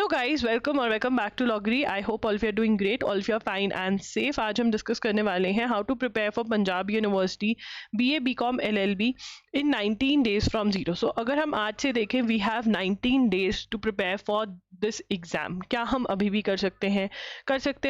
Hello guys, welcome back to लॉगरी। I hope all of you are doing great, all of you are fine and safe. आज हम discuss करने वाले हैं how to prepare for Punjab university BA BCom LLB in 19 days from zero. So अगर हम आज से देखें, we have 19 days to prepare for this exam. क्या हम अभी भी कर सकते हैं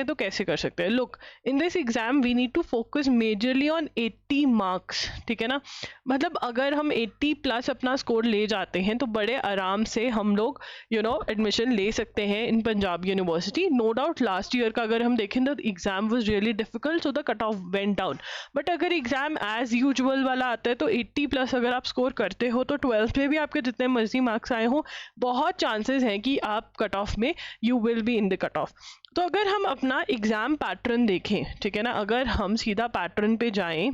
तो कैसे कर सकते हैं? Look, in this exam we need to focus majorly on 80 marks. ठीक है ना, मतलब अगर हम 80 प्लस अपना स्कोर ले जाते हैं तो बड़े आराम से हम लोग एडमिशन ले सकते हैं in Punjab university. No doubt last year का अगर हम देखें तो exam was really difficult, so the cut off went down. But अगर एग्जाम एज यूजुअल वाला आता है तो 80 प्लस अगर आप स्कोर करते हो तो 12th में भी आपके जितने मर्जी मार्क्स आए हो, बहुत चांसेस हैं कि आप कट ऑफ में you will be in the cut of. तो अगर हम अपना एग्जाम पैटर्न देखें, ठीक है ना, अगर हम सीधा पैटर्न पे जाएं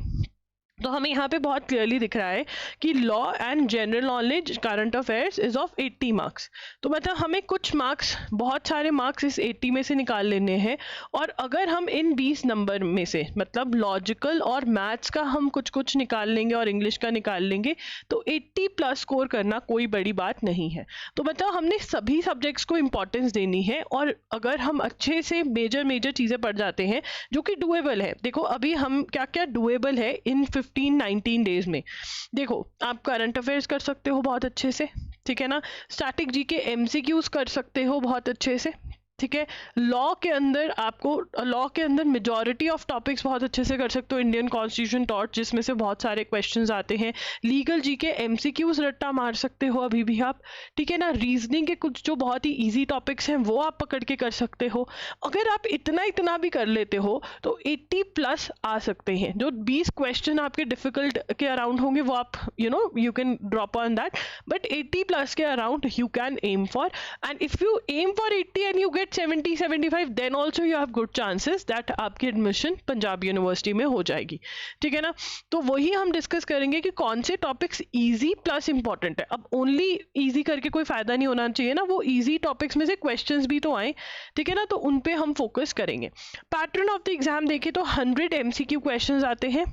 तो हमें यहाँ पे बहुत क्लियरली दिख रहा है कि law and general knowledge current affairs is of 80 marks. तो मतलब हमें कुछ मार्क्स, बहुत सारे मार्क्स इस 80 में से निकाल लेने हैं। और अगर हम इन 20 नंबर में से मतलब लॉजिकल और मैथ्स का हम कुछ कुछ निकाल लेंगे और इंग्लिश का निकाल लेंगे तो 80 प्लस स्कोर करना कोई बड़ी बात नहीं है। तो मतलब हमने सभी सब्जेक्ट्स को इम्पोर्टेंस देनी है। और अगर हम अच्छे से मेजर चीज़ें पढ़ जाते हैं जो कि डुएबल है, देखो अभी हम क्या क्या डुएबल है इन 15-19 डेज में। देखो, आप करंट अफेयर्स कर सकते हो बहुत अच्छे से, ठीक है ना, स्टैटिक जीके एमसीक्यूज कर सकते हो बहुत अच्छे से, ठीक है। लॉ के अंदर मेजॉरिटी ऑफ टॉपिक्स बहुत अच्छे से कर सकते हो। इंडियन कॉन्स्टिट्यूशन टॉट जिसमें से बहुत सारे क्वेश्चंस आते हैं। लीगल जीके एमसीक्यूज रट्टा मार सकते हो अभी भी आप, ठीक है ना। रीजनिंग के कुछ जो बहुत ही इजी टॉपिक्स हैं वो आप पकड़ के कर सकते हो। अगर आप इतना भी कर लेते हो तो 80 प्लस आ सकते हैं। जो 20 क्वेश्चन आपके डिफिकल्ट के अराउंड होंगे वो आप you can drop on that, but 80 plus के around you can aim for. And if you aim for 80 and you get 70-75 then also you have good chances that आपकी एडमिशन पंजाब यूनिवर्सिटी में हो जाएगी, ठीक है ना। तो वही हम डिस्कस करेंगे कि कौन से टॉपिक्स इजी प्लस इंपॉर्टेंट है। अब ओनली इजी करके कोई फायदा नहीं होना चाहिए ना, वो इजी टॉपिक्स में से क्वेश्चंस भी तो आए, ठीक है ना, तो उन पे हम फोकस करेंगे। पैटर्न ऑफ द एग्जाम देखें तो 100 एमसीक्यू क्वेश्चंस आते हैं।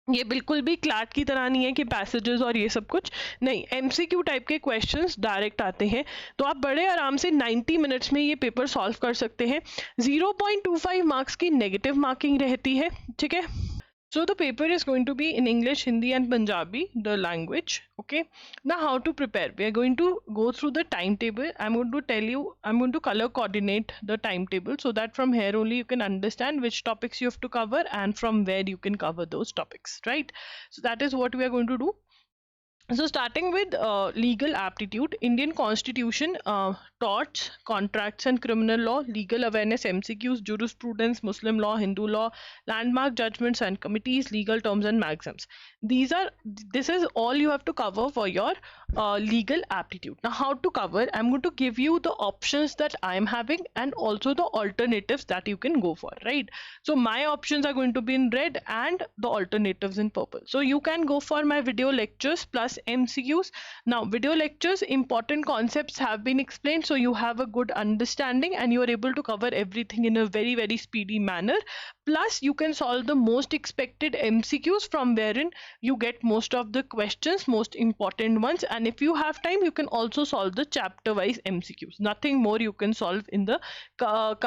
ये बिल्कुल भी क्लैट की तरह नहीं है कि पैसेजेस और ये सब कुछ नहीं, एमसीक्यू टाइप के क्वेश्चंस डायरेक्ट आते हैं। तो आप बड़े आराम से 90 मिनट्स में ये पेपर सॉल्व कर सकते हैं। 0.25 मार्क्स की नेगेटिव मार्किंग रहती है, ठीक है। So the paper is going to be in English, Hindi and Punjabi, the language. Okay. Now how to prepare? We are going to go through the timetable. I'm going to color coordinate the timetable so that from here only you can understand which topics you have to cover and from where you can cover those topics, right? So that is what we are going to do. So starting with legal aptitude, Indian Constitution, torts, contracts and criminal law, legal awareness, MCQs, jurisprudence, Muslim law, Hindu law, landmark judgments and committees, legal terms and maxims. This is all you have to cover for your legal aptitude. Now how to cover? I'm going to give you the options that I'm having and also the alternatives that you can go for, right? So my options are going to be in red and the alternatives in purple. So you can go for my video lectures plus MCQs. Now video lectures, important concepts have been explained, so you have a good understanding and you are able to cover everything in a very speedy manner. Plus you can solve the most expected MCQs from wherein you get most of the questions, most important ones. And if you have time, you can also solve the chapter wise MCQs. Nothing more you can solve in the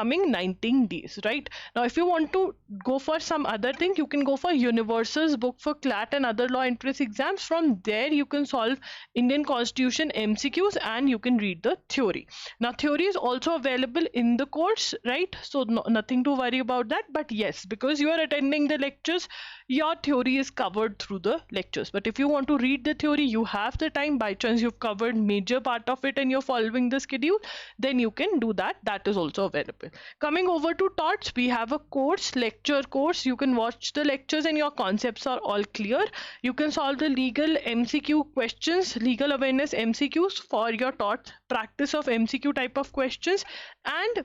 coming 19 days, right? Now if you want to go for some other thing, you can go for Universal's book for CLAT and other law entrance exams. From there you can solve Indian Constitution MCQs and you can read the theory. Now theory is also available in the course, right? So nothing to worry about that. But yes, because you are attending the lectures, your theory is covered through the lectures. But if you want to read the theory, you have the time, by chance you've covered major part of it and you're following the schedule, then you can do that. That is also available. Coming over to torts, we have a course, lecture course. You can watch the lectures and your concepts are all clear. You can solve the legal MCQ questions, legal awareness MCQs for your torts, practice of MCQ type of questions, and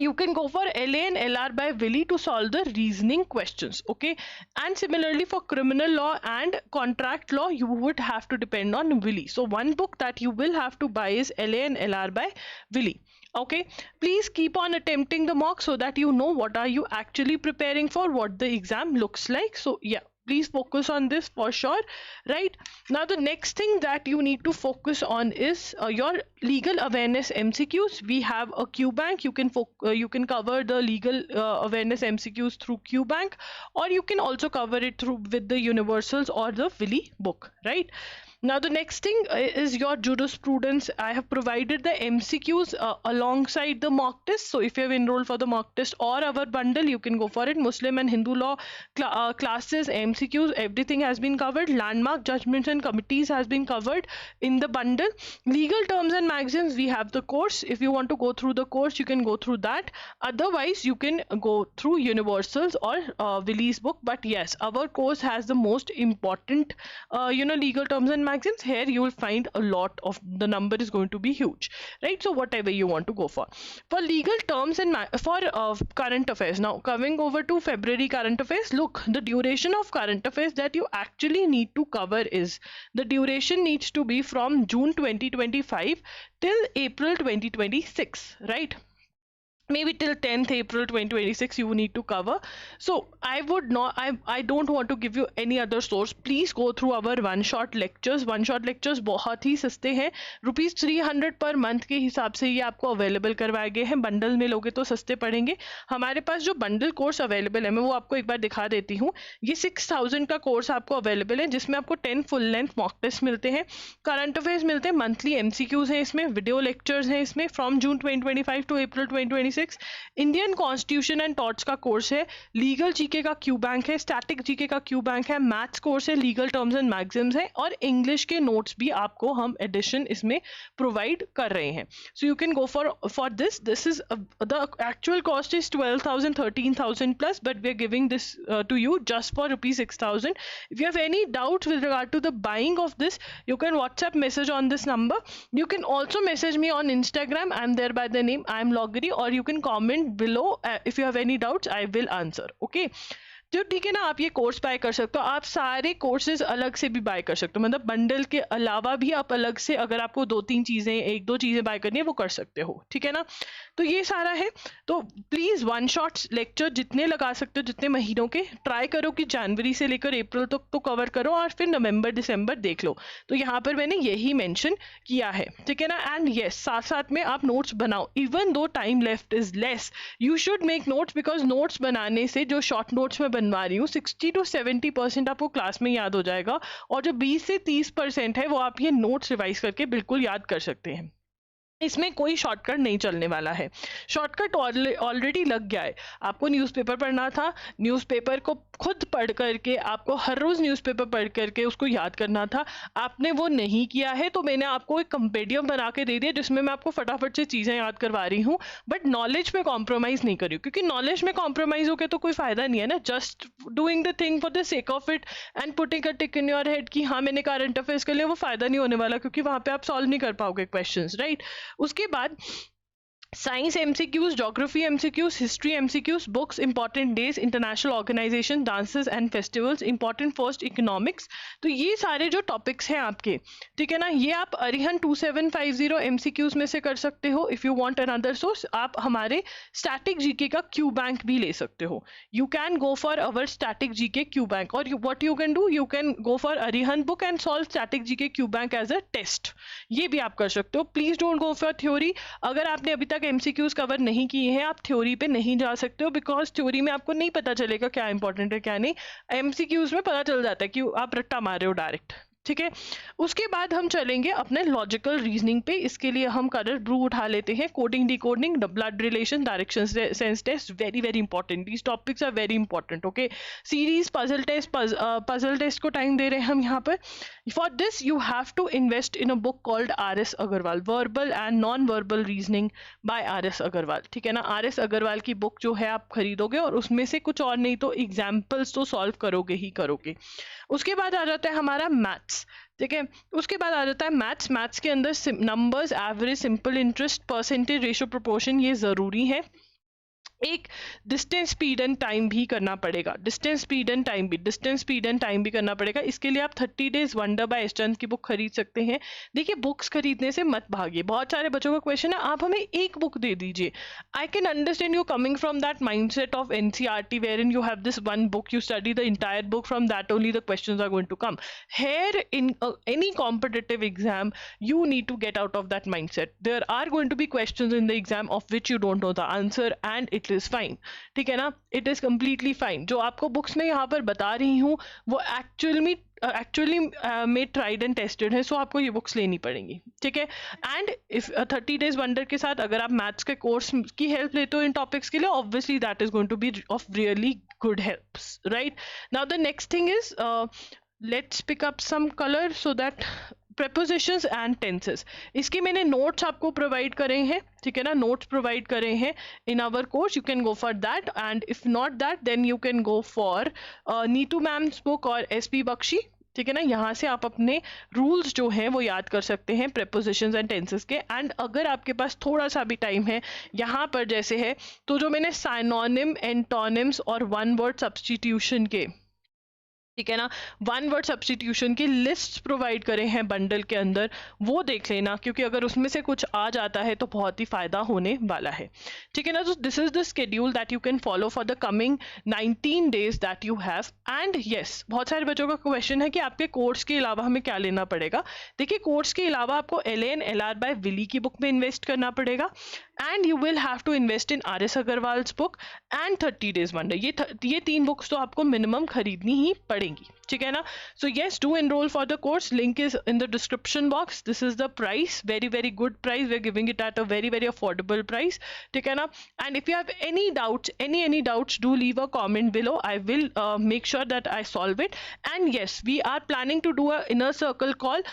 you can go for LA and LR by Willy to solve the reasoning questions, okay. And similarly for criminal law and contract law, you would have to depend on Willy. So one book that you will have to buy is LA and LR by Willy, okay. Please keep on attempting the mock so that you know what are you actually preparing for, what the exam looks like. So yeah, please focus on this for sure, right? Now the next thing that you need to focus on is your legal awareness MCQs. We have a QBank. You can cover the legal awareness MCQs through QBank, or you can also cover it through with the universals or the Willy book, right? Now the next thing is your jurisprudence. I have provided the MCQs alongside the mock test. So if you have enrolled for the mock test or our bundle, you can go for it. Muslim and Hindu law classes, MCQs, everything has been covered. Landmark judgments and committees has been covered in the bundle. Legal terms and maxims, we have the course. If you want to go through the course, you can go through that. Otherwise, you can go through universals or Willy's book. But yes, our course has the most important legal terms and maxims. Here you will find a lot of, the number is going to be huge, right? So whatever you want to go for legal terms and for current affairs. Now coming over to February current affairs, look, the duration of current affairs that you actually need to cover is, the duration needs to be from June 2025 till April 2026, right? Maybe till 10th April 2026 you need to cover. So I would not, I don't want to give you any other source. Please go through our one shot lectures. One shot lectures बहुत ही सस्ते हैं, ₹300 per month के हिसाब से ये आपको available करवाए गए हैं. बंडल में लोगे तो सस्ते पड़ेंगे. हमारे पास जो बंडल कोर्स अवेलेबल है, मैं वो आपको एक बार दिखा देती हूँ. ये 6000 का कोर्स आपको अवेलेबल है, जिसमें आपको 10 फुल लेंथ मॉक टेस्ट मिलते हैं, करंट अफेयर्स मिलते हैं, मंथली MCQs हैं इसमें, वीडियो लेक्चर्स हैं इसमें from June 2025 to April 2026. Indian constitution and torts का कोर्स है, लीगल जीके का क्यू बैंक है, स्टैटिक जीके का क्यू बैंक है, मैथ्स कोर्स है, लीगल टर्म्स एंड मैगजिम्स है, और इंग्लिश के नोट्स भी आपको हम एडिशन इसमें प्रोवाइड कर रहे हैं. So you can go for this is the actual cost is 12,000 13,000 plus, but we are giving this to you just for ₹6,000. If you have any doubts with regard to the buying of this, you can WhatsApp message on this number. You can also message me on Instagram. I'm there by the name I am Logri, or you can comment below if you have any doubts. I will answer. Okay. तो ठीक है ना, आप ये course buy कर सकते हो. आप सारे कोर्सेज अलग से भी बाय कर सकते हो, मतलब बंडल के अलावा भी आप अलग से, अगर आपको 2-3 चीजें, 1-2 चीजें बाय करनी है वो कर सकते हो. ठीक है ना, तो ये सारा है. तो प्लीज वन शॉट लेक्चर जितने लगा सकते हो, जितने महीनों के, ट्राई करो कि जनवरी से लेकर अप्रैल तक तो कवर करो, और फिर नवंबर दिसंबर देख लो. तो यहाँ पर मैंने यही मेंशन किया है. ठीक है ना. एंड यस, साथ साथ में आप नोट्स बनाओ. Even though time left is less, you should make notes, because notes बनाने से, जो शॉर्ट नोट्स में बनवा रही हूँ, 60 to 70% आपको क्लास में याद हो जाएगा, और जो 20 से 30% है वो आप ये नोट्स रिवाइज करके बिल्कुल याद कर सकते हैं. इसमें कोई शॉर्टकट नहीं चलने वाला है. शॉर्टकट ऑलरेडी लग गया है. आपको न्यूज़पेपर पढ़ना था, न्यूज़पेपर को खुद पढ़ करके, आपको हर रोज न्यूज़पेपर पढ़ करके उसको याद करना था. आपने वो नहीं किया है, तो मैंने आपको एक कंपेडियम बना के दे दिया, जिसमें मैं आपको फटाफट से चीज़ें याद करवा रही हूँ, बट नॉलेज में कॉम्प्रोमाइज़ नहीं करी, क्योंकि नॉलेज में कॉम्प्रोमाइज़ होकर तो कोई फायदा नहीं है ना. Just doing the thing for the sake of it and putting a tick in your head कि हाँ मैंने करंट अफेयर्स कर लिया, वो फायदा नहीं होने वाला, क्योंकि वहाँ पे आप सॉल्व नहीं कर पाओगे क्वेश्चंस, राइट. उसके बाद science MCQs, geography MCQs, history MCQs, books, important days, international organization, dances and festivals, important first economics. तो ये सारे जो टॉपिक्स हैं आपके, ठीक है ना, ये आप अरिहंत 2750 MCQs में से कर सकते हो. If you want another source, आप हमारे स्टैटिक जीके का क्यू बैंक भी ले सकते हो. You can go for our static GK Q bank, और what you can do, you can go for Arihant book and solve static GK Q bank as a test. ये भी आप कर सकते हो. Please don't go for theory. अगर आपने अभी तक MCQs कवर नहीं किए हैं, आप थ्योरी पे नहीं जा सकते हो, बिकॉज थ्योरी में आपको नहीं पता चलेगा क्या इंपॉर्टेंट है क्या नहीं. MCQs में पता चल जाता है कि आप रट्टा मार रहे हो डायरेक्ट. ठीक है. उसके बाद हम चलेंगे अपने लॉजिकल रीजनिंग पे. इसके लिए हम कलर ब्रू उठा लेते हैं. Coding, decoding, blood relation, direction sense test, very very important. These topics are very important. Okay. Series, puzzle test को टाइम दे रहे हैं हम यहाँ पर. For this you have to invest in a book called RS Agarwal, verbal and non verbal reasoning by RS Agarwal. ठीक है ना. RS अग्रवाल की बुक जो है आप खरीदोगे, और उसमें से कुछ और नहीं तो एग्जाम्पल्स तो सॉल्व करोगे ही करोगे. उसके बाद आ जाता है हमारा मैथ्स. ठीक है. उसके बाद आ जाता है मैथ्स. मैथ्स के अंदर numbers, average, simple interest, percentage, ratio, proportion, ये जरूरी है. एक डिस्टेंस स्पीड एंड टाइम भी करना पड़ेगा, डिस्टेंस स्पीड एंड टाइम भी करना पड़ेगा। इसके लिए आप 30 डेज वंडर बाय यशचंद की बुक खरीद सकते हैं। देखिए, बुक्स खरीदने से मत भागिए। बहुत सारे बच्चों का क्वेश्चन है, आप हमें एक बुक दे दीजिए। I can understand you coming from that mindset of NCERT wherein you have this one book, you study the entire book, from that only the questions are going to come. Here in any competitive exam, you need to get out of that mindset. There are going to be questions in the exam of which you don't know the answer and it is fine. ठीक है ना, it is completely fine. जो आपको books में यहाँ पर बता रही हूँ वो एक्चुअली में ट्राइड एंड टेस्टेड है, सो आपको ये बुक्स लेनी पड़ेंगी। ठीक है, एंड इफ 30 डेज वंडर के साथ अगर आप मैथ्स के कोर्स की हेल्प लेते हो इन टॉपिक्स के लिए, obviously that is going to be of really good helps, right. Now the next thing is, let's pick up some color so that prepositions and tenses, इसके मैंने नोट्स आपको provide करे हैं। ठीक है ना, नोट्स प्रोवाइड करे हैं in our course, you can go for that, and if not that then you can go for Neetu ma'am's book और SP बख्शी। ठीक है ना, यहाँ से आप अपने रूल्स जो हैं वो याद कर सकते हैं प्रेपोजिशंस एंड टेंसेस के। एंड अगर आपके पास थोड़ा सा भी टाइम है, यहाँ पर जैसे है तो जो मैंने साइनोनिम, एंटोनिम्स और वन वर्ड सब्स्टिट्यूशन के, ठीक है ना, वन वर्ड सब्स्टिट्यूशन की लिस्ट प्रोवाइड करे हैं बंडल के अंदर, वो देख लेना, क्योंकि अगर उसमें से कुछ आ जाता है तो बहुत ही फायदा होने वाला है। ठीक है ना, तो this is the schedule that you can follow for the coming 19 days that you have. And yes, बहुत सारे बच्चों का क्वेश्चन है कि आपके कोर्स के अलावा हमें क्या लेना पड़ेगा। देखिए, कोर्स के अलावा आपको LAN/LR बाय विली की बुक में इन्वेस्ट करना पड़ेगा, and you will have to invest in RS Agarwal's book and 30 days wonder. ये 3 बुक्स तो आपको मिनिमम खरीदनी ही पड़ेगी। ठीक है ना, so yes, do enroll for the course, link is in the description box. This is the price, very very good price, we are giving it at a very very affordable price. ठीक है ना, and if you have any doubts, any doubts, do leave a comment below. I will make sure that I solve it. And yes, we are planning to do a inner circle call.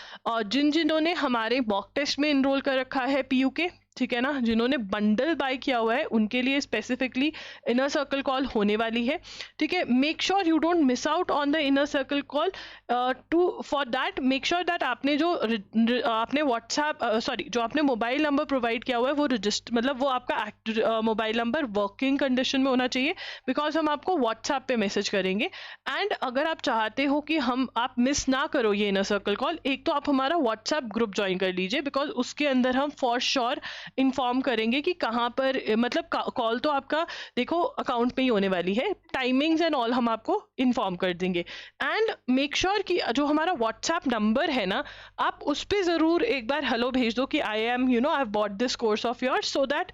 जिन्होंने हमारे mock test में enrol कर रखा है PU के, ठीक है ना, जिन्होंने बंडल बाय किया हुआ है, उनके लिए स्पेसिफिकली इनर सर्कल कॉल होने वाली है। ठीक है, make sure you don't miss out on the inner circle call. For that make sure that आपने आपने व्हाट्सएप जो आपने मोबाइल नंबर प्रोवाइड किया हुआ है वो मतलब वो आपका मोबाइल नंबर वर्किंग कंडीशन में होना चाहिए, बिकॉज हम आपको व्हाट्सएप पे मैसेज करेंगे। एंड अगर आप चाहते हो कि आप मिस ना करो ये इनर सर्कल कॉल, एक तो आप हमारा व्हाट्सएप ग्रुप ज्वाइन कर लीजिए, बिकॉज उसके अंदर हम फॉर श्योर इन्फॉर्म करेंगे कि कहाँ पर, मतलब कॉल तो आपका देखो अकाउंट में ही होने वाली है, टाइमिंग्स एंड ऑल हम आपको इन्फॉर्म कर देंगे। एंड मेक श्योर कि जो हमारा व्हाट्सएप नंबर है ना, आप उस पर ज़रूर एक बार हेलो भेज दो कि I am I bought this course of yours, so that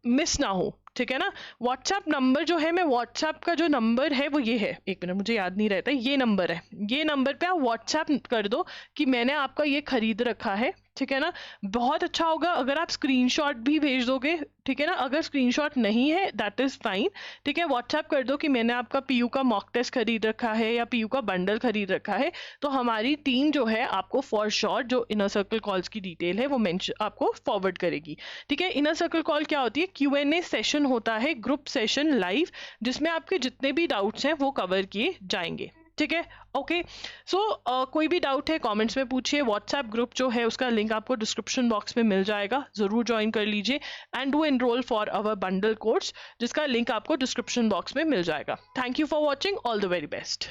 miss ना हो। ठीक है ना, व्हाट्सएप नंबर जो है, मैं व्हाट्सएप का जो नंबर है वो ये है, एक मिनट मुझे याद नहीं रहता, ये नंबर है, ये नंबर पे आप व्हाट्सएप कर दो कि मैंने आपका ये खरीद रखा है। ठीक है ना, बहुत अच्छा होगा अगर आप स्क्रीनशॉट भी भेज दोगे। ठीक है ना, अगर स्क्रीनशॉट नहीं है दैट इज़ फाइन। ठीक है, व्हाट्सएप कर दो कि मैंने आपका PU का मॉक टेस्ट खरीद रखा है या PU का बंडल खरीद रखा है, तो हमारी टीम जो है आपको फॉर श्योर जो इनर सर्कल कॉल्स की डिटेल है वो आपको फॉरवर्ड करेगी। ठीक है, इनर सर्कल कॉल क्या होती है, Q&A सेशन होता है, ग्रुप सेशन लाइव, जिसमें आपके जितने भी डाउट्स हैं वो कवर किए जाएंगे। ठीक है, ओके। सो कोई भी डाउट है कमेंट्स में पूछिए। व्हाट्सएप ग्रुप जो है उसका लिंक आपको डिस्क्रिप्शन बॉक्स में मिल जाएगा, ज़रूर ज्वाइन कर लीजिए। And do enroll for our bundle course, जिसका लिंक आपको डिस्क्रिप्शन बॉक्स में मिल जाएगा। Thank you for watching, all the very best.